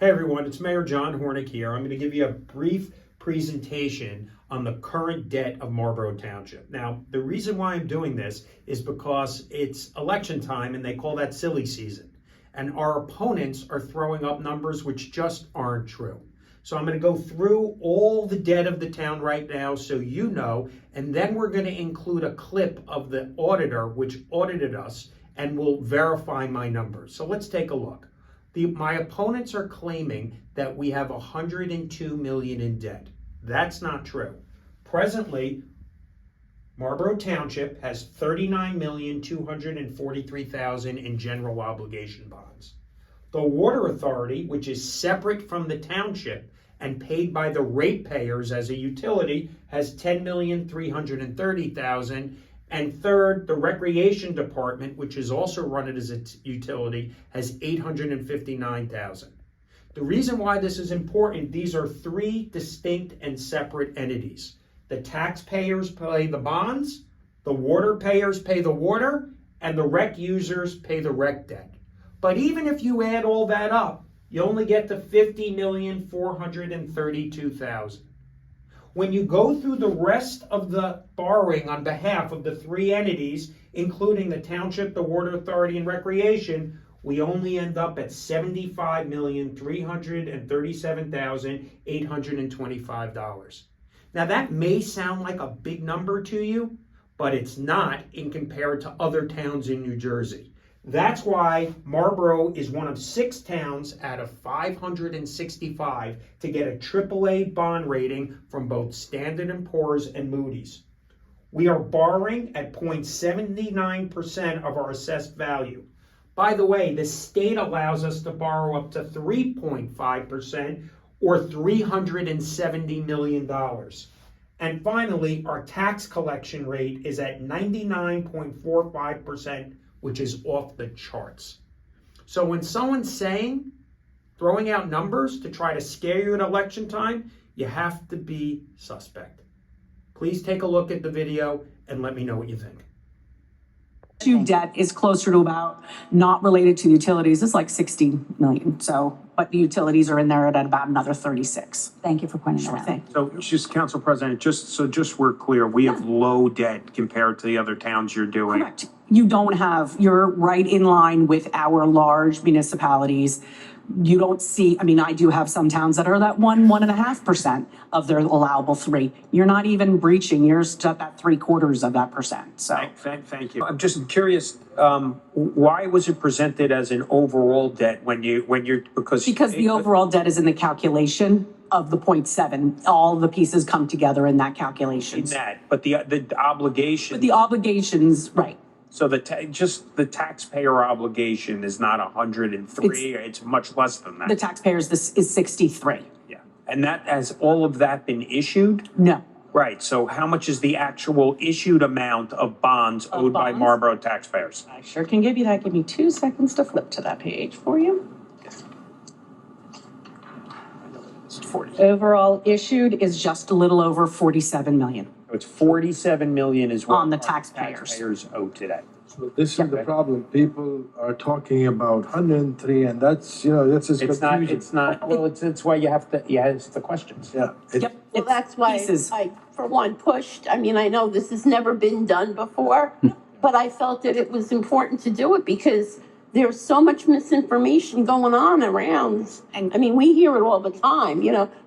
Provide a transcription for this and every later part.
Hey everyone, it's Mayor John Hornick here. I'm going to give you a brief presentation on the current debt of Marlboro Township. Now, the reason why I'm doing this is because it's election time and they call that silly season. And our opponents are throwing up numbers which just aren't true. So I'm going to go through all the debt of the town right now so you know, and then we're going to include a clip of the auditor which audited us and will verify my numbers. So let's take a look. My opponents are claiming that we have $102 million in debt. That's not true. Presently, Marlboro Township has $39,243,000 in general obligation bonds. The Water Authority, which is separate from the township and paid by the ratepayers as a utility, has $10,330,000. And third, the Recreation Department, which is also run as a utility, has $859,000. The reason why this is important, these are three distinct and separate entities. The taxpayers pay the bonds, the water payers pay the water, and the rec users pay the rec debt. But even if you add all that up, you only get to $50,432,000. When you go through the rest of the borrowing on behalf of the three entities, including the township, the water authority, and recreation, we only end up at $75,337,825. Now that may sound like a big number to you, but it's not in compared to other towns in New Jersey. That's why Marlboro is one of 6 towns out of 565 to get a AAA bond rating from both Standard & Poor's and Moody's. We are borrowing at 0.79% of our assessed value. By the way, the state allows us to borrow up to 3.5% or $370 million. And finally, our tax collection rate is at 99.45%, which is off the charts. So when someone's throwing out numbers to try to scare you at election time, you have to be suspect. Please take a look at the video and let me know what you think. Debt is closer to about, not related to utilities, it's like 60 million. So, but the utilities are in there at about another 36. Thank you for pointing that out. So just Council President, just we're clear, we have low debt compared to the other towns you're doing. Correct. You're right in line with our large municipalities. You don't see, I do have some towns that are that 1.5% of their allowable 3. You're not even breaching, you're at that 3/4 of that percent, so. Thank you. I'm just curious, why was it presented as an overall debt because the overall debt is in the calculation of the 0.7. All the pieces come together in that calculation. But the obligation. But the obligations, right. So the taxpayer obligation is not 103, it's much less than that. The taxpayers, this is 63. Yeah, and has all of that been issued? No. Right, so how much is the actual issued amount of bonds owed by Marlboro taxpayers? I sure can give you that. Give me 2 seconds to flip to that page for you. It's 40. Overall issued is just a little over 47 million. So it's 47 million is what on the our taxpayers owe today. So this is the problem. People are talking about 103, and that's just confusion. It's not. Well, it's why you have to. Yeah, it's the questions. Yeah. Yep. Well, that's why I, for one, pushed. I know this has never been done before, but I felt that it was important to do it because there's so much misinformation going on around. And we hear it all the time,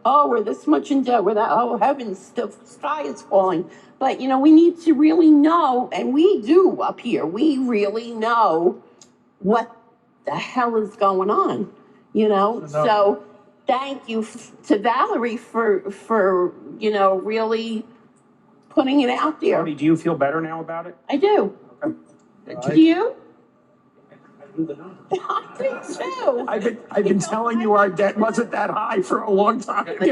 oh, we're this much in debt, we're that, oh, heavens, the sky is falling. But, we need to really know, and we do up here, we really know what the hell is going on, So thank you to Valerie for really putting it out there. Tony, do you feel better now about it? I do. Okay. Do you? I do the numbers. I do too. I've been telling you our debt wasn't that high for a long time. Any